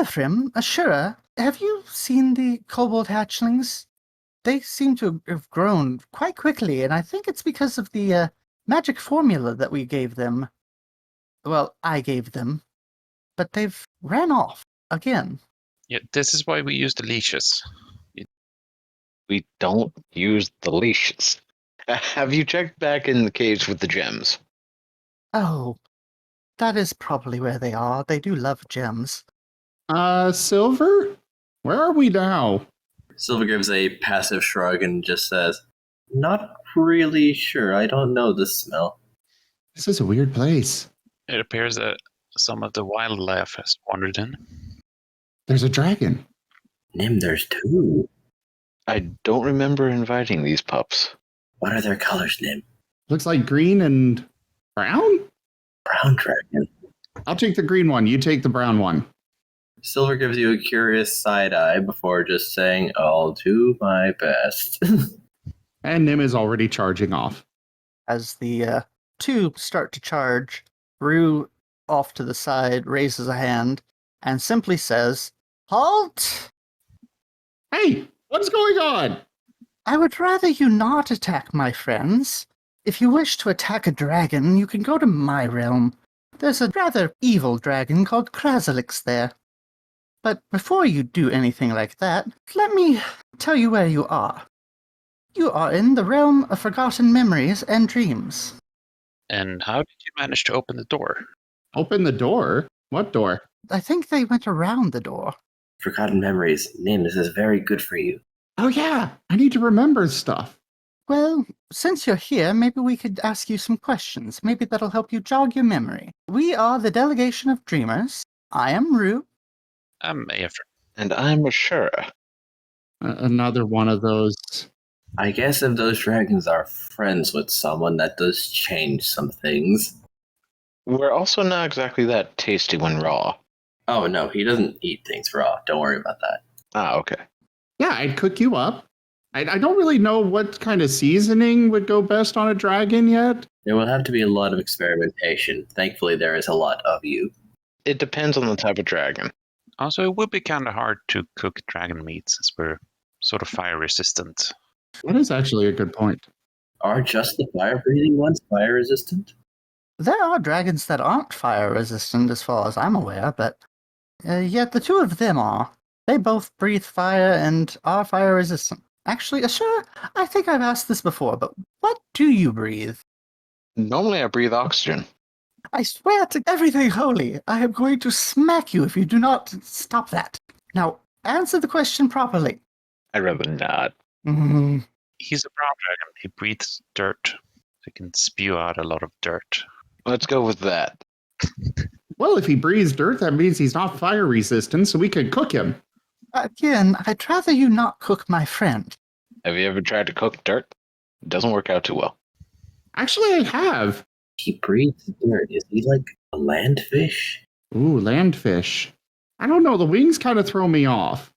Ephraim, Ashura, have you seen the kobold hatchlings? They seem to have grown quite quickly, and I think it's because of the magic formula that we gave them. Well, I gave them. But they've ran off again. Yeah, this is why we use the leashes. We don't use the leashes. Have you checked back in the cage with the gems? Oh, that is probably where they are. They do love gems. Silver? Where are we now? Silver gives a passive shrug and just says, "Not really sure. I don't know the smell." This is a weird place. It appears that some of the wildlife has wandered in. There's a dragon. Nim, there's two. I don't remember inviting these pups. What are their colors, Nim? Looks like green and brown? Brown dragon. I'll take the green one. You take the brown one. Silver gives you a curious side eye before just saying, "I'll do my best." And Nim is already charging off. As the two start to charge, Rue, off to the side, raises a hand and simply says, "Halt! Hey, what's going on? I would rather you not attack my friends. If you wish to attack a dragon, you can go to my realm. There's a rather evil dragon called Krasilix there. But before you do anything like that, let me tell you where you are. You are in the realm of forgotten memories and dreams." And how did you manage to open the door? Open the door? What door? I think they went around the door. Forgotten memories. Nim, this is very good for you. Oh yeah, I need to remember stuff. Well, since you're here, maybe we could ask you some questions. Maybe that'll help you jog your memory. We are the Delegation of Dreamers. I am Rue. I'm Ephraim. And I'm Ashura. Another one of those. I guess if those dragons are friends with someone, that does change some things. We're also not exactly that tasty when raw. Oh no, he doesn't eat things raw. Don't worry about that. Ah, okay. Yeah, I'd cook you up. I don't really know what kind of seasoning would go best on a dragon yet. There will have to be a lot of experimentation. Thankfully, there is a lot of you. It depends on the type of dragon. Also, it would be kind of hard to cook dragon meat since we're sort of fire resistant. That is actually a good point. Are just the fire-breathing ones fire resistant? There are dragons that aren't fire resistant as far as I'm aware, but yet the two of them are. They both breathe fire and are fire resistant. Actually, Ashura, I think I've asked this before, but what do you breathe? Normally I breathe oxygen. I swear to everything holy, I am going to smack you if you do not stop that. Now, answer the question properly. I'd rather not. Mm, He's a brown dragon. He breathes dirt. He can spew out a lot of dirt. Let's go with that. Well, if he breathes dirt, that means he's not fire resistant, so we could cook him. Again, I'd rather you not cook my friend. Have you ever tried to cook dirt? It doesn't work out too well. Actually, I have. He breathes dirt. Is he like a landfish? Ooh, landfish. I don't know, the wings kind of throw me off.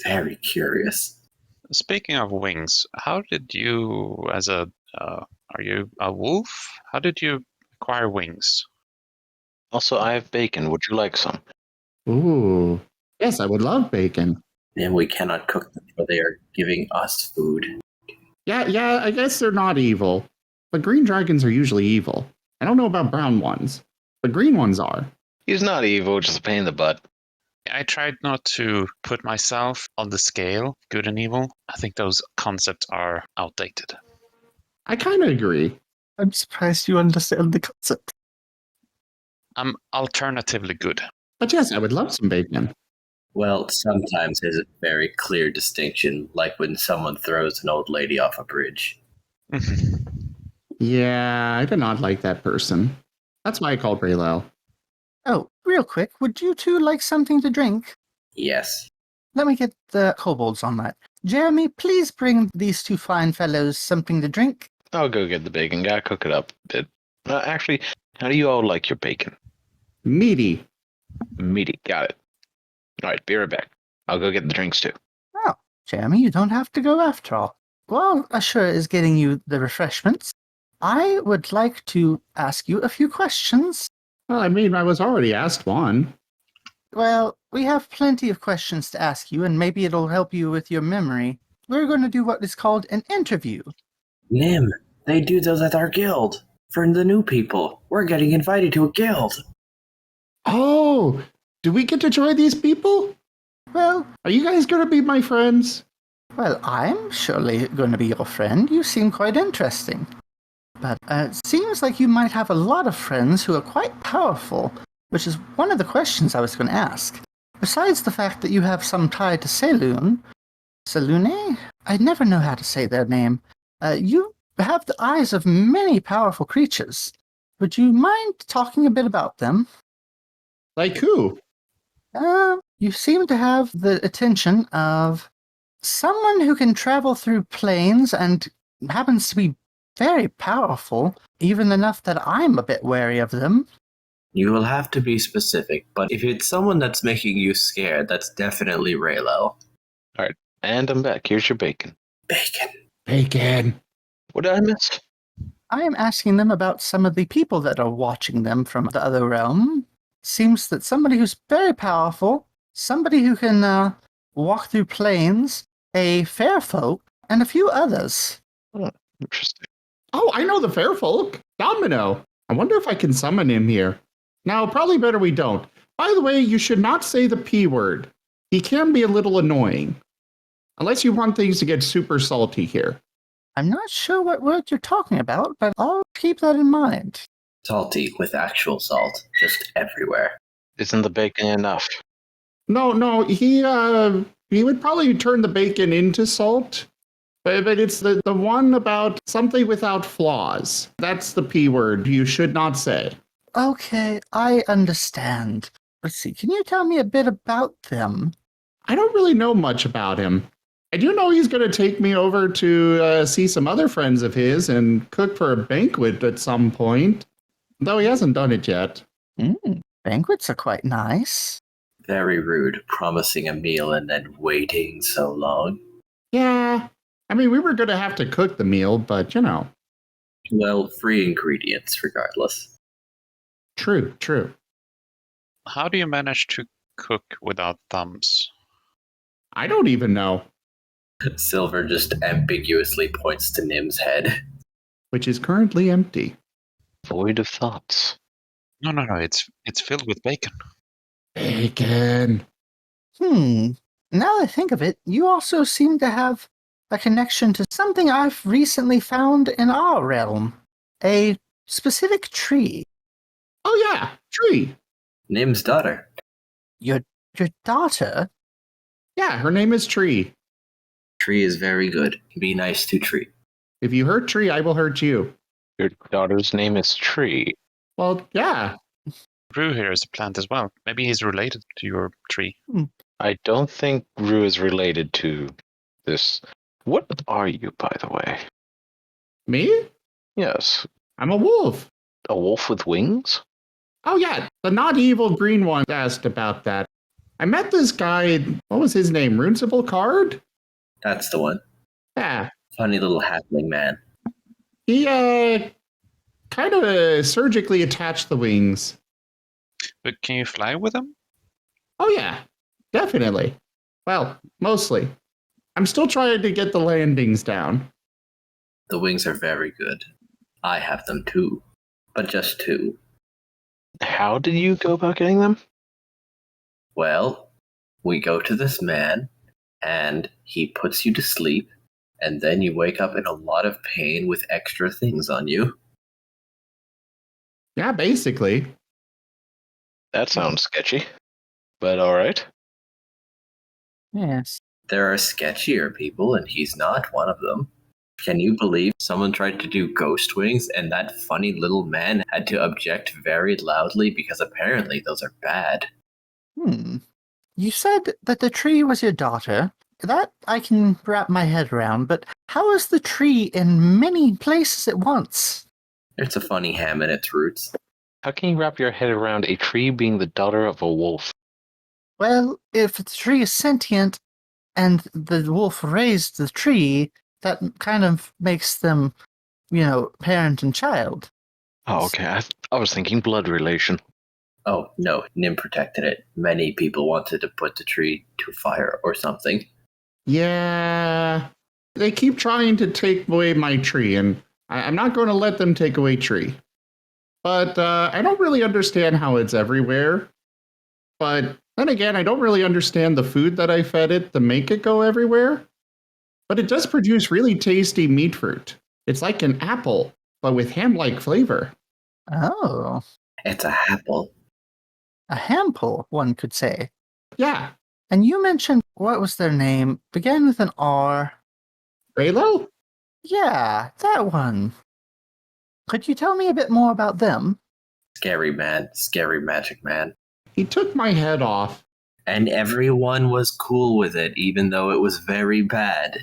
Very curious. Speaking of wings, how did you, are you a wolf? How did you acquire wings? Also, I have bacon. Would you like some? Ooh. Yes, I would love bacon. And we cannot cook them, for they are giving us food. Yeah, I guess they're not evil. But green dragons are usually evil. I don't know about brown ones, but green ones are. He's not evil, just a pain in the butt. I tried not to put myself on the scale, good and evil. I think those concepts are outdated. I kind of agree. I'm surprised you understand the concept. I'm alternatively good. But yes, I would love some bacon. Well, sometimes there's a very clear distinction, like when someone throws an old lady off a bridge. Yeah, I did not like that person. That's why I called Braylel. Oh, real quick, would you two like something to drink? Yes. Let me get the kobolds on that. Jeremy, please bring these two fine fellows something to drink. I'll go get the bacon. Gotta cook it up a bit. Actually, how do you all like your bacon? Meaty. Meaty. Got it. All right, be right back. I'll go get the drinks too. Oh, Jeremy, you don't have to go after all. While Ashura is getting you the refreshments, I would like to ask you a few questions. Well, I mean, I was already asked one. Well, we have plenty of questions to ask you, and maybe it'll help you with your memory. We're going to do what is called an interview. Nim, they do those at our guild. For the new people. We're getting invited to a guild. Oh, do we get to join these people? Well, Are you guys going to be my friends? well, I'm surely going to be your friend. You seem quite interesting. But it seems like you might have a lot of friends who are quite powerful, which is one of the questions I was going to ask. Besides the fact that you have some tie to Selune, I never know how to say their name. You have the eyes of many powerful creatures. Would you mind talking a bit about them? Like who? You seem to have the attention of someone who can travel through planes and happens to be very powerful, even enough that I'm a bit wary of them. You will have to be specific, but if it's someone that's making you scared, that's definitely Raylo. And I'm back. Here's your bacon. Bacon. Bacon. What did I miss? I am asking them about some of the people that are watching them from the other realm. Seems that somebody who's very powerful, somebody who can walk through planes, a fair folk, and a few others. Interesting. Oh, I know the fair folk. Domino. I wonder if I can summon him here. Now, probably better we don't. By the way, you should not say the P word. He can be a little annoying. Unless you want things to get super salty here. I'm not sure what word you're talking about, but I'll keep that in mind. Salty with actual salt, just everywhere. Isn't the bacon enough? No, he would probably turn the bacon into salt. But it's the one about something without flaws. That's the P word you should not say. Okay, I understand. Let's see, can you tell me a bit about them? I don't really know much about him. I do know he's going to take me over to see some other friends of his and cook for a banquet at some point, though he hasn't done it yet. Banquets are quite nice. Very rude, promising a meal and then waiting so long. Yeah, I mean, we were going to have to cook the meal, but you know. Well, free ingredients regardless. True. How do you manage to cook without thumbs? I don't even know, Silver just ambiguously points to Nim's head. which is currently empty. Void of thoughts. No, it's filled with bacon. Bacon. Now that I think of it, you also seem to have a connection to something I've recently found in our realm. A specific tree. Oh yeah, tree. Nim's daughter. Your daughter? Yeah, her name is Tree. Tree is very good. Be nice to Tree. If you hurt Tree, I will hurt you. Your daughter's name is Tree. Well, yeah. Rue here is a plant as well. Maybe he's related to your tree. I don't think Rue is related to this. What are you, by the way? Me? Yes. I'm a wolf. A wolf with wings? Oh yeah, the not evil green one asked about that. I met this guy, what was his name? Runcible Card? That's the one. Yeah. Funny little halfling man. He kind of surgically attached the wings. But can you fly with them? Oh yeah, definitely. Well, mostly. I'm still trying to get the landings down. The wings are very good. I have them too. But just two. How did you go about getting them? Well, we go to this man, and he puts you to sleep, and then you wake up in a lot of pain with extra things on you. Yeah, basically. That sounds sketchy. But alright. Yes. There are sketchier people, and he's not one of them. Can you believe someone tried to do ghost wings, and that funny little man had to object very loudly because apparently those are bad? You said that the tree was your daughter. That I can wrap my head around, but how is the tree in many places at once? It's a funny ham in its roots. How can you wrap your head around a tree being the daughter of a wolf? Well, if the tree is sentient and the wolf raised the tree, that kind of makes them, parent and child. Oh, okay. I was thinking blood relation. Oh, no, Nim protected it. Many people wanted to put the tree to fire or something. Yeah, they keep trying to take away my tree, and I'm not going to let them take away tree. But I don't really understand how it's everywhere. But then again, I don't really understand the food that I fed it to make it go everywhere. But it does produce really tasty meat fruit. It's like an apple, but with ham-like flavor. Oh, It's a apple. a hample, one could say. Yeah, And you mentioned, what was their name? Began with an R. Raylo? Yeah, that one. Could you tell me a bit more about them? Scary man, scary magic man. He took my head off. And everyone was cool with it, even though it was very bad.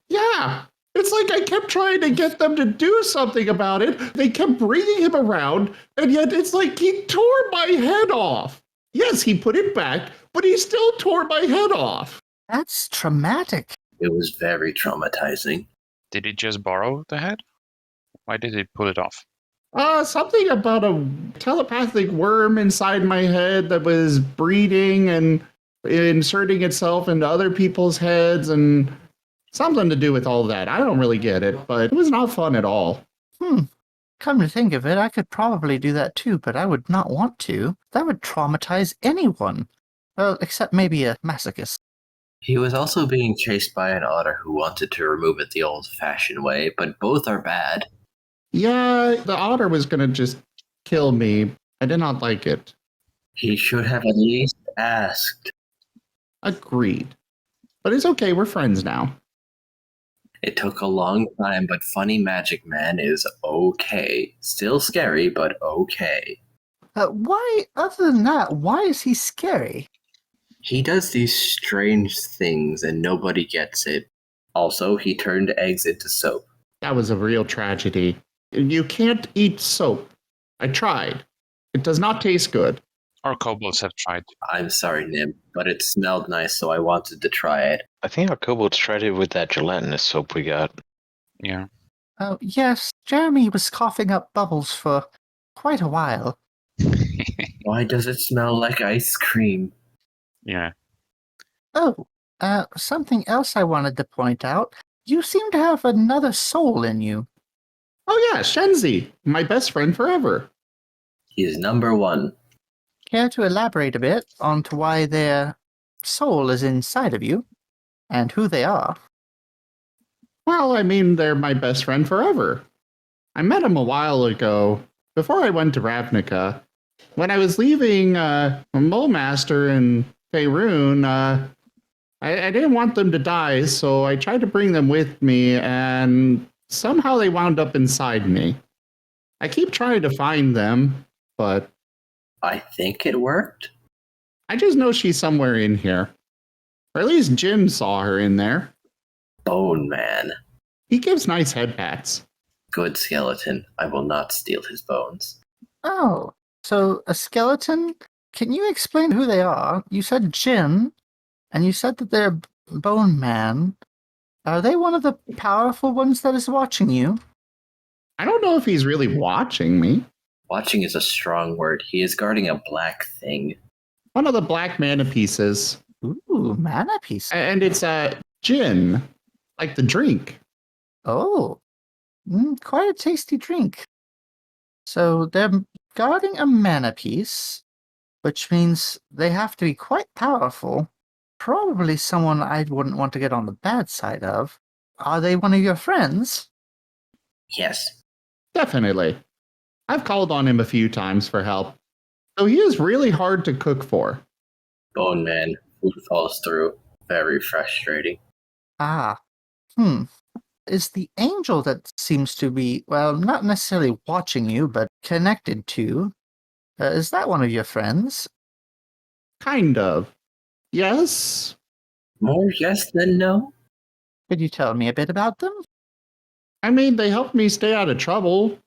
Yeah, it's like I kept trying to get them to do something about it. They kept bringing him around, and yet it's like he tore my head off. Yes, he put it back, but he still tore my head off. That's traumatic. It was very traumatizing. Did he just borrow the head? Why did he pull it off? Something about a telepathic worm inside my head that was breeding and inserting itself into other people's heads, and something to do with all that. I don't really get it, but it was not fun at all. Come to think of it, I could probably do that too, but I would not want to. That would traumatize anyone. Well, except maybe a masochist. He was also being chased by an otter who wanted to remove it the old-fashioned way, but both are bad. Yeah, the otter was going to just kill me. I did not like it. He should have at least asked. Agreed. But it's okay, we're friends now. It took a long time, but Funny Magic Man is okay. Still scary, but okay. Why, other than that, why is he scary? He does these strange things and nobody gets it. Also, he turned eggs into soap. That was a real tragedy. You can't eat soap. I tried. It does not taste good. Our kobolds have tried. I'm sorry, Nim, but it smelled nice, so I wanted to try it. I think our kobolds tried it with that gelatinous soap we got. Yeah. Oh, yes, Jeremy was coughing up bubbles for quite a while. Why does it smell like ice cream? Yeah. Oh, something else I wanted to point out. You seem to have another soul in you. Oh yeah, Shenzi, my best friend forever. He's number one. Care to elaborate a bit on to why their soul is inside of you and who they are? Well, I mean, they're my best friend forever. I met him a while ago, before I went to Ravnica. When I was leaving Mole Master and Faerun, I didn't want them to die, so I tried to bring them with me, and somehow they wound up inside me. I keep trying to find them, but I think it worked. I just know she's somewhere in here. Or at least Jim saw her in there. Bone Man. He gives nice head pats. Good skeleton. I will not steal his bones. Oh, so a skeleton? Can you explain who they are? You said Jim, and you said that they're Bone Man. Are they one of the powerful ones that is watching you? I don't know if he's really watching me. Watching is a strong word. He is guarding a black thing. One of the black mana pieces. Ooh, mana piece. And it's gin, like the drink. Oh, quite a tasty drink. So they're guarding a mana piece, which means they have to be quite powerful. Probably someone I wouldn't want to get on the bad side of. Are they one of your friends? Yes. Definitely. I've called on him a few times for help. So he is really hard to cook for. Bone Man. Food falls through. Very frustrating. Ah, Is the angel that seems to be, well, not necessarily watching you, but connected to, is that one of your friends? Kind of. Yes? More yes than no? Could you tell me a bit about them? I mean, they helped me stay out of trouble,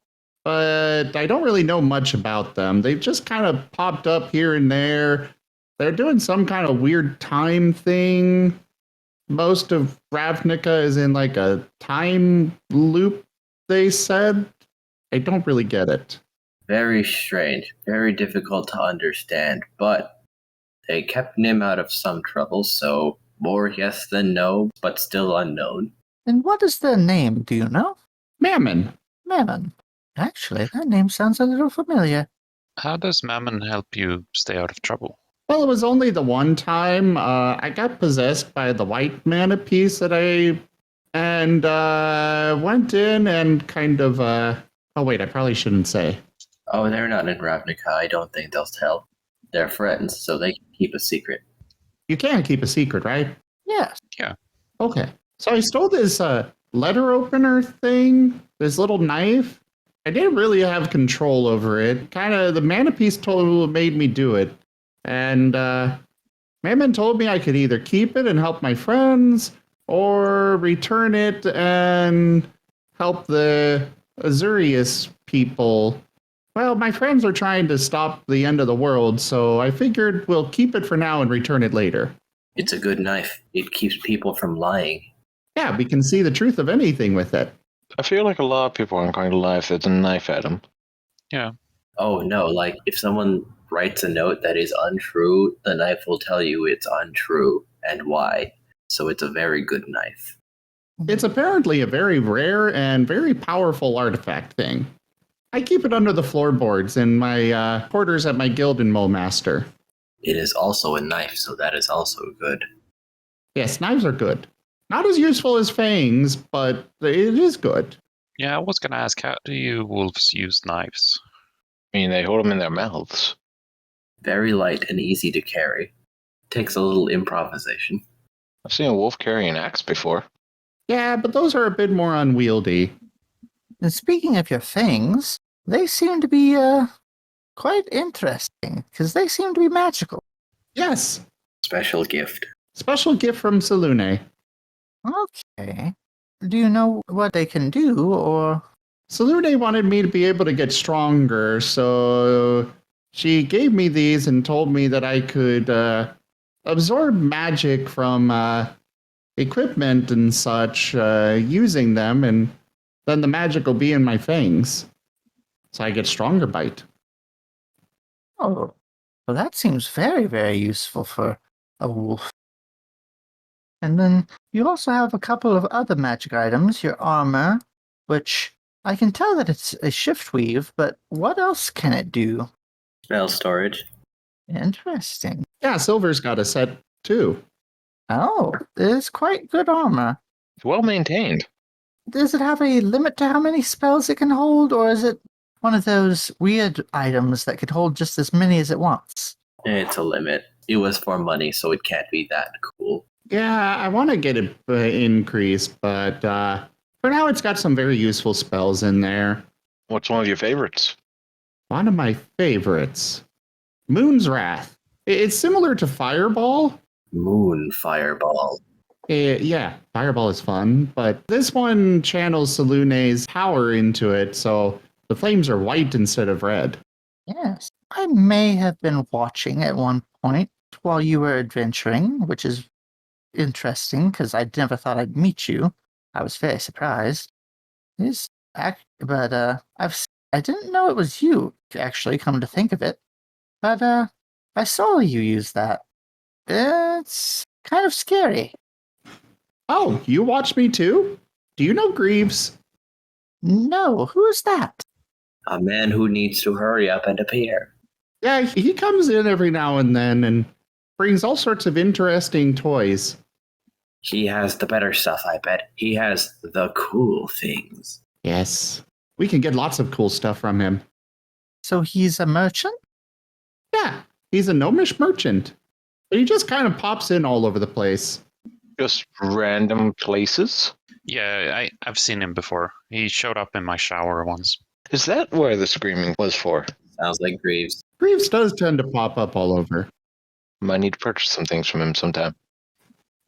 but I don't really know much about them. They've just kind of popped up here and there. They're doing some kind of weird time thing. Most of Ravnica is in like a time loop, they said. I don't really get it. Very strange, very difficult to understand, but they kept Nim out of some trouble, so more yes than no, but still unknown. And what is their name, do you know? Mammon. Mammon. Actually, that name sounds a little familiar. How does Mammon help you stay out of trouble? Well, it was only the one time I got possessed by the white mana piece that and went in and kind of oh wait, I probably shouldn't say. Oh, they're not in Ravnica. I don't think they'll tell. They're friends, so they can keep a secret. You can keep a secret, right? Yes. Okay. So I stole this letter opener thing, this little knife. I didn't really have control over it. Kind of the mana piece made me do it. And Mammon told me I could either keep it and help my friends or return it and help the Azurius people. Well, my friends are trying to stop the end of the world, so I figured we'll keep it for now and return it later. It's a good knife. It keeps people from lying. Yeah, we can see the truth of anything with it. I feel like a lot of people aren't going to lie if there's a knife at them. Yeah. Oh no, like if someone writes a note that is untrue, the knife will tell you it's untrue and why. So it's a very good knife. It's apparently a very rare and very powerful artifact thing. I keep it under the floorboards in my quarters at my guild in Mulmaster. It is also a knife, so that is also good. Yes, knives are good. Not as useful as fangs, but it is good. Yeah, I was going to ask, how do you wolves use knives? I mean, they hold them in their mouths. Very light and easy to carry. Takes a little improvisation. I've seen a wolf carry an axe before. Yeah, but those are a bit more unwieldy. And speaking of your things, they seem to be quite interesting, because they seem to be magical. Yes, Special gift. special gift from Salune. Okay. Do you know what they can do, or... Salune wanted me to be able to get stronger, so she gave me these and told me that I could absorb magic from equipment and such using them, and then the magic will be in my fangs. So I get stronger bite. Oh, well, that seems very, very useful for a wolf. And then you also have a couple of other magic items, your armor, which I can tell that it's a shift weave, but what else can it do? Spell storage. Interesting. Yeah, Silver's got a set too. Oh, it's quite good armor. It's well maintained. Does it have a limit to how many spells it can hold, or is it one of those weird items that could hold just as many as it wants? It's a limit. It was for money, so it can't be that cool. Yeah, I want to get it increased, but for now it's got some very useful spells in there. What's one of your favorites? One of my favorites, Moon's Wrath. It's similar to Fireball. Moon Fireball. Yeah, Fireball is fun, but this one channels Salune's power into it, so the flames are white instead of red. Yes. I may have been watching at one point while you were adventuring, which is interesting because I never thought I'd meet you. I was very surprised. But I didn't know it was you, actually, come to think of it. But I saw you use that. It's kind of scary. Oh, you watch me too? Do you know Greaves? No, who's that? A man who needs to hurry up and appear. Yeah, he comes in every now and then and brings all sorts of interesting toys. He has the better stuff, I bet. He has the cool things. Yes, we can get lots of cool stuff from him. So he's a merchant? Yeah, he's a gnomish merchant. But he just kind of pops in all over the place. Just random places? Yeah, I've seen him before. He showed up in my shower once. Is that where the screaming was for? Sounds like Greaves. Greaves does tend to pop up all over. Might need to purchase some things from him sometime.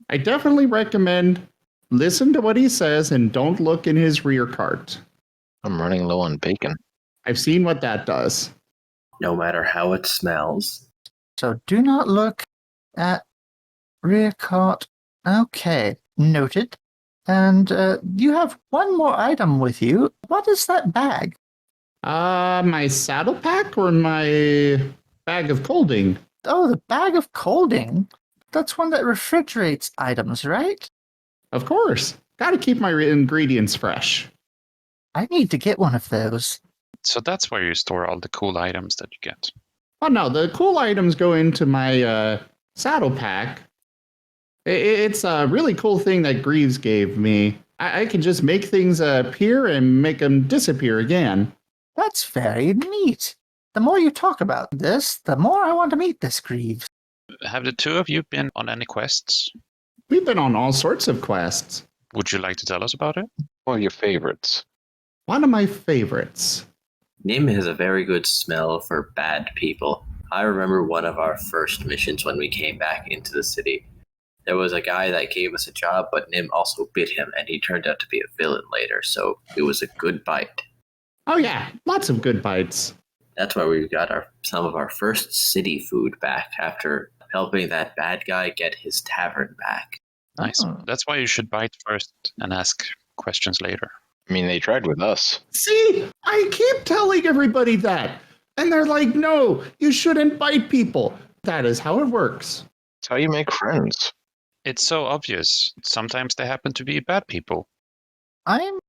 I definitely recommend listen to what he says and don't look in his rear cart. I'm running low on bacon. I've seen what that does. No matter how it smells. So do not look at rear cart. Okay, noted. And you have one more item with you. What is that bag? My saddle pack or my bag of colding? Oh, the bag of colding. That's one that refrigerates items, right? Of course. Gotta keep my ingredients fresh. I need to get one of those. So that's where you store all the cool items that you get. Oh no, the cool items go into my saddle pack. It's a really cool thing that Greaves gave me. I can just make things appear and make them disappear again. That's very neat. The more you talk about this, the more I want to meet this Greaves. Have the two of you been on any quests? We've been on all sorts of quests. Would you like to tell us about it? What are your favorites? One of my favorites. Nim has a very good smell for bad people. I remember one of our first missions when we came back into the city. There was a guy that gave us a job, but Nim also bit him, and he turned out to be a villain later, so it was a good bite. Oh yeah, lots of good bites. That's why we got some of our first city food back after helping that bad guy get his tavern back. Nice. Oh. That's why you should bite first and ask questions later. I mean, they tried with us. See, I keep telling everybody that. And they're like, no, you shouldn't bite people. That is how it works. It's how you make friends. It's so obvious. Sometimes they happen to be bad people. I'm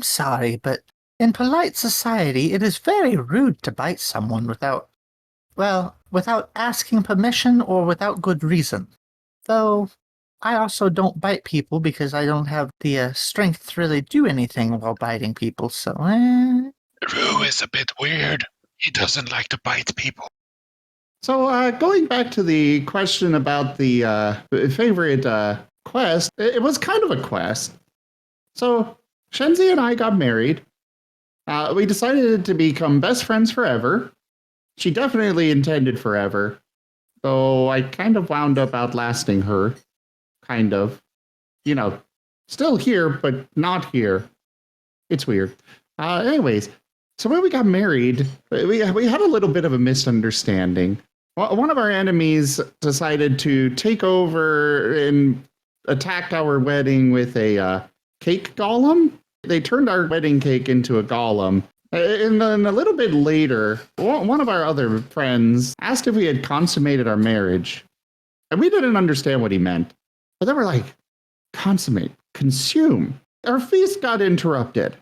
sorry, but in polite society, it is very rude to bite someone without asking permission or without good reason. Though, I also don't bite people because I don't have the strength to really do anything while biting people, so Rue is a bit weird. He doesn't like to bite people. So going back to the question about the favorite quest, it was kind of a quest. So Shenzi and I got married. We decided to become best friends forever. She definitely intended forever. So I kind of wound up outlasting her. Kind of. You know, still here, but not here. It's weird. Anyways, so when we got married, we had a little bit of a misunderstanding. One of our enemies decided to take over and attack our wedding with a cake golem. They turned our wedding cake into a golem. And then a little bit later, one of our other friends asked if we had consummated our marriage. And we didn't understand what he meant. But then we're like, consummate, consume. Our feast got interrupted.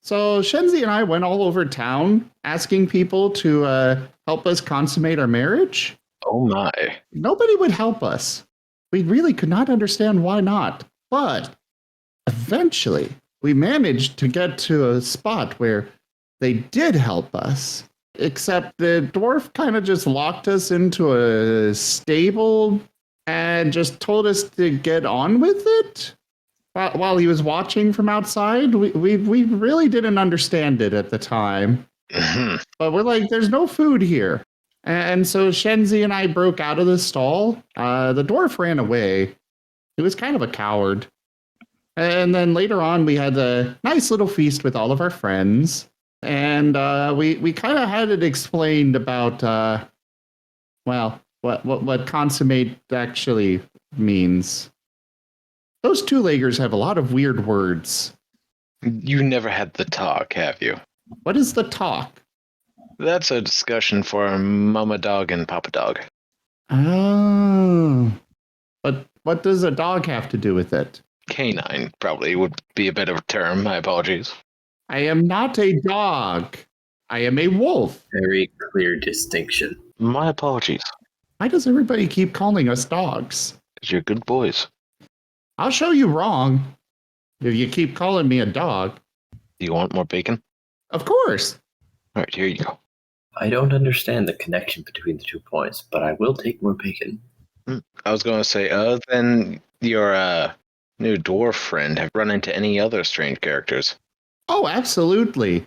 So Shenzi and I went all over town asking people to help us consummate our marriage. Oh my. Nobody would help us. We really could not understand why not. But eventually, we managed to get to a spot where they did help us. Except the dwarf kind of just locked us into a stable and just told us to get on with it. While he was watching from outside, we really didn't understand it at the time. But we're like, there's no food here. And so Shenzi and I broke out of the stall. The dwarf ran away. He was kind of a coward. And then later on, we had a nice little feast with all of our friends. And we kind of had it explained about, what consummate actually means. Those two-leggers have a lot of weird words. You never had the talk, have you? What is the talk? That's a discussion for Mama Dog and Papa Dog. Oh. But what does a dog have to do with it? Canine probably would be a better term. My apologies. I am not a dog. I am a wolf. Very clear distinction. My apologies. Why does everybody keep calling us dogs? 'Cause you're good boys. I'll show you wrong if you keep calling me a dog. Do you want more bacon? Of course. All right, here you go. I don't understand the connection between the 2 points, but I will take more bacon. I was going to say, other than your new dwarf friend, have you run into any other strange characters? Oh, absolutely.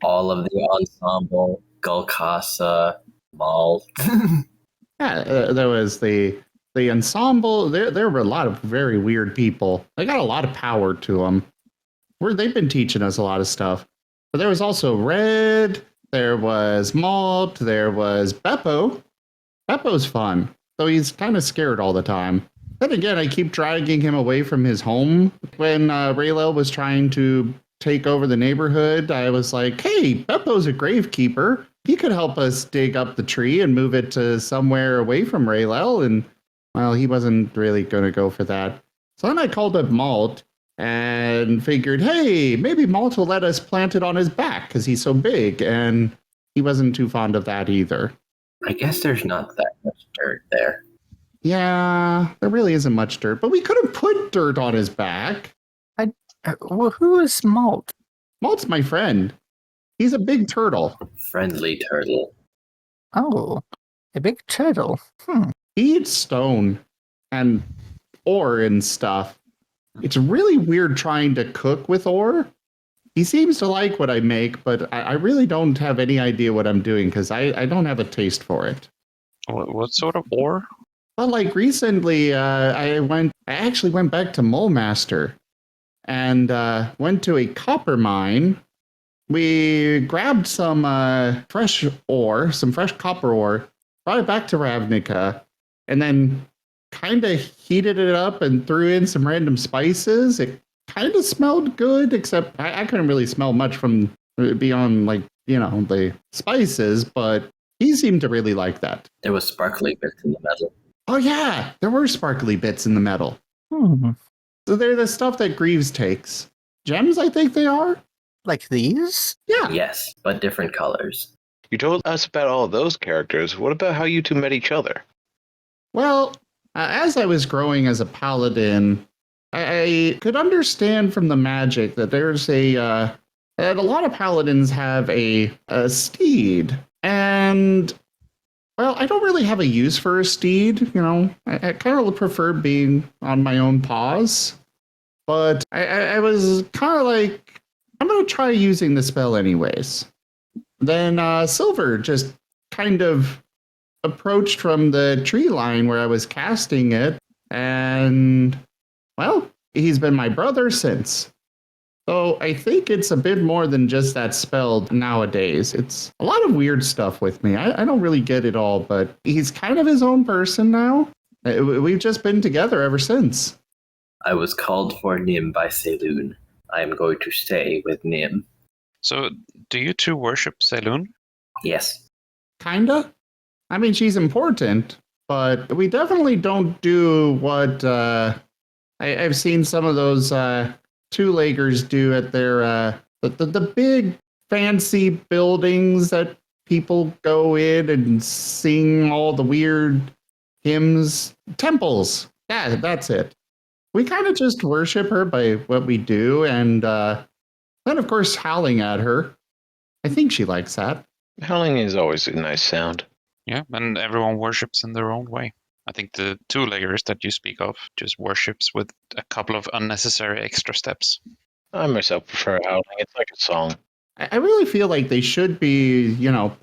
All of the ensemble, Gulkasa, Maul. Yeah, there was the ensemble. There were a lot of very weird people. They got a lot of power to them. They've been teaching us a lot of stuff. But there was also Red. There was Malt. There was Beppo. Beppo's fun, though he's kind of scared all the time. Then again, I keep dragging him away from his home when Raylel was trying to take over the neighborhood, I was like, hey, Beppo's a gravekeeper. He could help us dig up the tree and move it to somewhere away from Raylel. And, well, he wasn't really going to go for that. So then I called up Malt and figured, hey, maybe Malt will let us plant it on his back because he's so big. And he wasn't too fond of that either. I guess there's not that much dirt there. Yeah, there really isn't much dirt, but we could have put dirt on his back. Well, who is Malt? Malt's my friend. He's a big turtle. Friendly turtle. Oh, a big turtle. He eats stone and ore and stuff. It's really weird trying to cook with ore. He seems to like what I make, but I really don't have any idea what I'm doing because I don't have a taste for it. What sort of ore? Well, like recently, I actually went back to Mole Master and went to a copper mine. We grabbed some fresh ore, some fresh copper ore, brought it back to Ravnica, and then kind of heated it up and threw in some random spices. It kind of smelled good, except I couldn't really smell much from beyond, like, the spices, but he seemed to really like that. There was sparkly bits in the metal. Oh, yeah, there were sparkly bits in the metal. So they're the stuff that Greaves takes. Gems, I think they are. Like these? Yeah. Yes, but different colors. You told us about all of those characters. What about how you two met each other? Well, as I was growing as a paladin, I could understand from the magic that there's that a lot of paladins have a steed. And, well, I don't really have a use for a steed. I kind of prefer being on my own paws. But I was kind of like, I'm going to try using the spell anyways. Then Silver just kind of approached from the tree line where I was casting it. And, well, he's been my brother since. So I think it's a bit more than just that spell nowadays. It's a lot of weird stuff with me. I don't really get it all, but he's kind of his own person now. We've just been together ever since. I was called for Nim by Saloon. I am going to stay with Nim. So, do you two worship Saloon? Yes. Kinda. I mean, she's important, but we definitely don't do what I've seen some of those two-leggers do at their the big fancy buildings that people go in and sing all the weird hymns. Temples. Yeah, that's it. We kind of just worship her by what we do, and then, of course, howling at her. I think she likes that. Howling is always a nice sound. Yeah, and everyone worships in their own way. I think the two-leggers that you speak of just worships with a couple of unnecessary extra steps. I myself prefer howling. It's like a song. I really feel like they should be,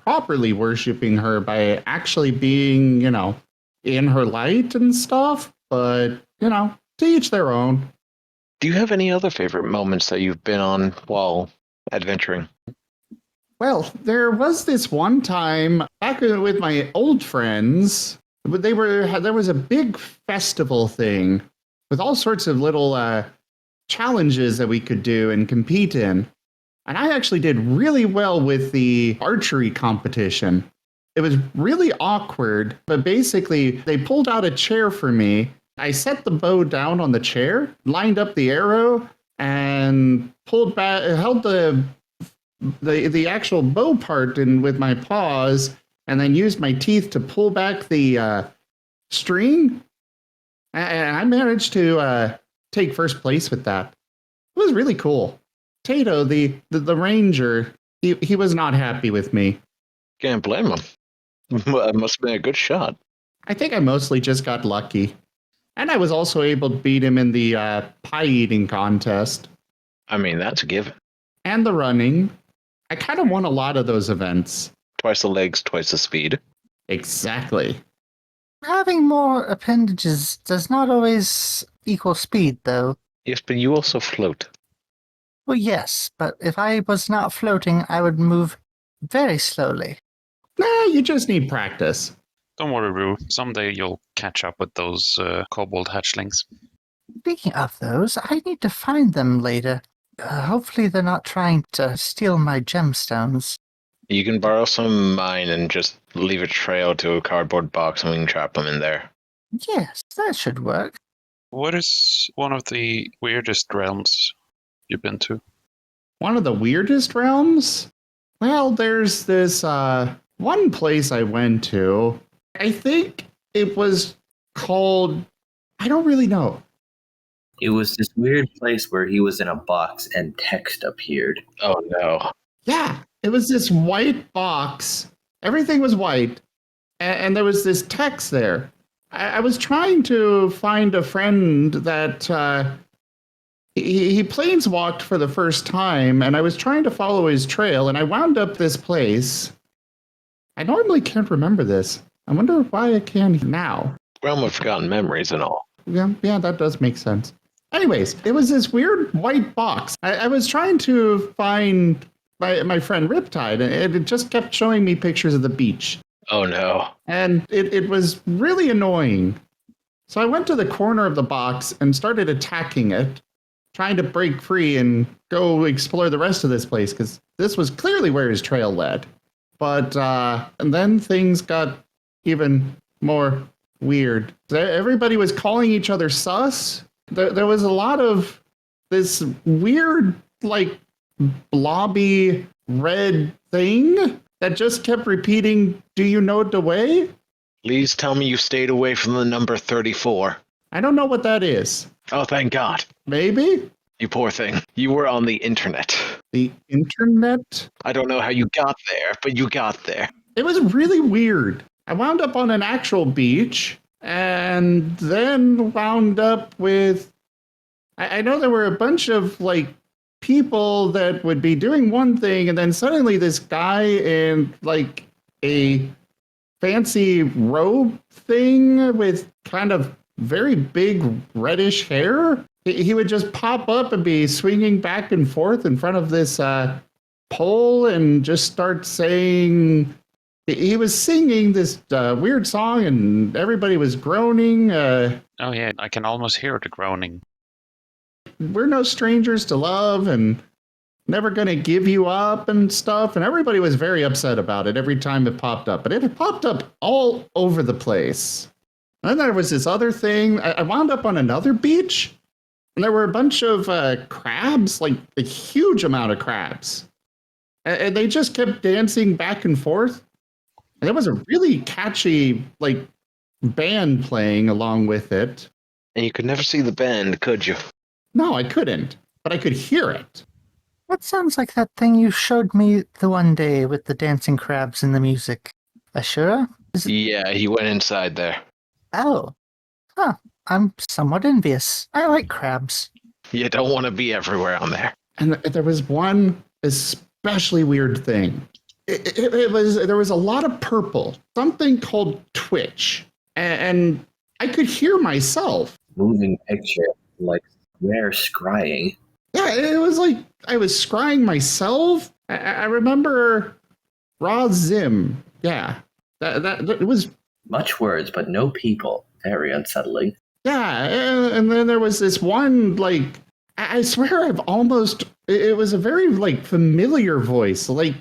properly worshiping her by actually being, in her light and stuff. But, to each their own. Do you have any other favorite moments that you've been on while adventuring? Well, there was this one time back with my old friends. There was a big festival thing with all sorts of little challenges that we could do and compete in. And I actually did really well with the archery competition. It was really awkward, but basically they pulled out a chair for me. I set the bow down on the chair, lined up the arrow, and pulled back, held the actual bow part in with my paws, and then used my teeth to pull back the string. And I managed to take first place with that. It was really cool. Tato, the ranger, he was not happy with me. Can't blame him. It must have been a good shot. I think I mostly just got lucky. And I was also able to beat him in the pie eating contest. I mean, that's a given. And the running. I kind of won a lot of those events. Twice the legs, twice the speed. Exactly. Having more appendages does not always equal speed, though. Yes, but you also float. Well, yes, but if I was not floating, I would move very slowly. Nah, you just need practice. Don't worry, Rue. Someday you'll catch up with those kobold hatchlings. Speaking of those, I need to find them later. Hopefully they're not trying to steal my gemstones. You can borrow some of mine and just leave a trail to a cardboard box and we can trap them in there. Yes, that should work. What is one of the weirdest realms you've been to? One of the weirdest realms? Well, there's this one place I went to. I think it was called, I don't really know. It was this weird place where he was in a box and text appeared. Oh no. Yeah, it was this white box. Everything was white. And there was this text there. I was trying to find a friend that he planeswalked for the first time, and I was trying to follow his trail, and I wound up this place. I normally can't remember this. I wonder why I can now. Realm of Forgotten Memories and all. Yeah, that does make sense. Anyways, it was this weird white box. I was trying to find my friend Riptide, and it just kept showing me pictures of the beach. Oh no. And it was really annoying. So I went to the corner of the box and started attacking it, trying to break free and go explore the rest of this place, because this was clearly where his trail led. But and then things got even more weird. Everybody was calling each other sus. There was a lot of this weird, like, blobby red thing that just kept repeating, "Do you know the way?" Please tell me you stayed away from the number 34. I don't know what that is. Oh, thank God. Maybe? You poor thing. You were on the internet. The internet? I don't know how you got there, but you got there. It was really weird. I wound up on an actual beach and then wound up with... I know there were a bunch of, like, people that would be doing one thing, and then suddenly this guy in, like, a fancy robe thing with kind of very big reddish hair, he would just pop up and be swinging back and forth in front of this pole and just start saying... He was singing this weird song and everybody was groaning. Oh yeah, I can almost hear the groaning. We're no strangers to love and never going to give you up and stuff. And everybody was very upset about it every time it popped up. But it popped up all over the place. And then there was this other thing. I wound up on another beach. And there were a bunch of crabs, like a huge amount of crabs. And they just kept dancing back and forth. And there was a really catchy, like, band playing along with it. And you could never see the band, could you? No, I couldn't, but I could hear it. That sounds like that thing you showed me the one day with the dancing crabs and the music. Ashura? Yeah, he went inside there. Oh. Huh. I'm somewhat envious. I like crabs. You don't want to be everywhere on there. And there was one especially weird thing. There was a lot of purple, something called Twitch, and I could hear myself. Moving picture, like square scrying. Yeah, it was like I was scrying myself. I remember Raw Zim. Yeah, that it was Much words, but no people. Very unsettling. Yeah, and then there was this one, like, I swear I've almost, it was a very, like, familiar voice, like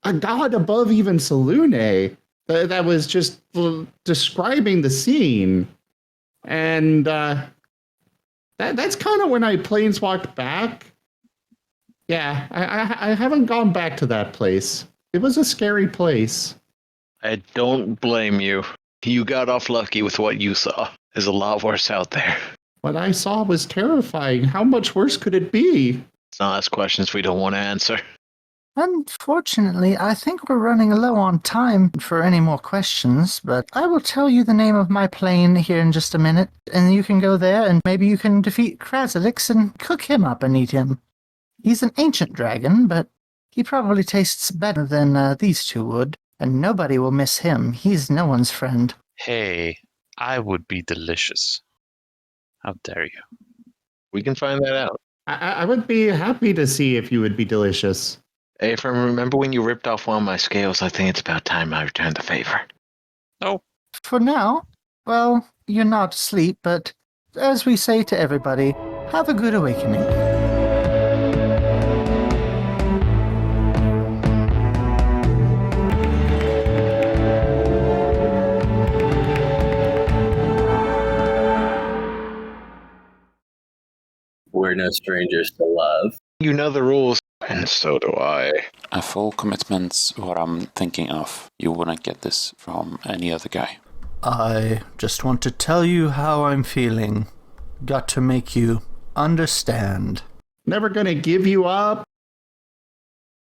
a god above even Salune that was just describing the scene. And that's kind of when I planeswalked back. Yeah, I haven't gone back to that place. It was a scary place. I don't blame you. You got off lucky with what you saw. There's a lot worse out there. What I saw was terrifying. How much worse could it be? Let's not ask questions we don't want to answer. Unfortunately, I think we're running low on time for any more questions, but I will tell you the name of my plane here in just a minute, and you can go there and maybe you can defeat Krasilix and cook him up and eat him. He's an ancient dragon, but he probably tastes better than these two would, and nobody will miss him. He's no one's friend. Hey, I would be delicious. How dare you? We can find that out. I would be happy to see if you would be delicious. Hey, if I remember when you ripped off one of my scales, I think it's about time I returned the favor. Oh, For now, well, you're not asleep, but as we say to everybody, have a good awakening. We're no strangers to love. You know the rules, and so do I. A full commitment's what I'm thinking of. You wouldn't get this from any other guy. I just want to tell you how I'm feeling. Got to make you understand. Never gonna give you up.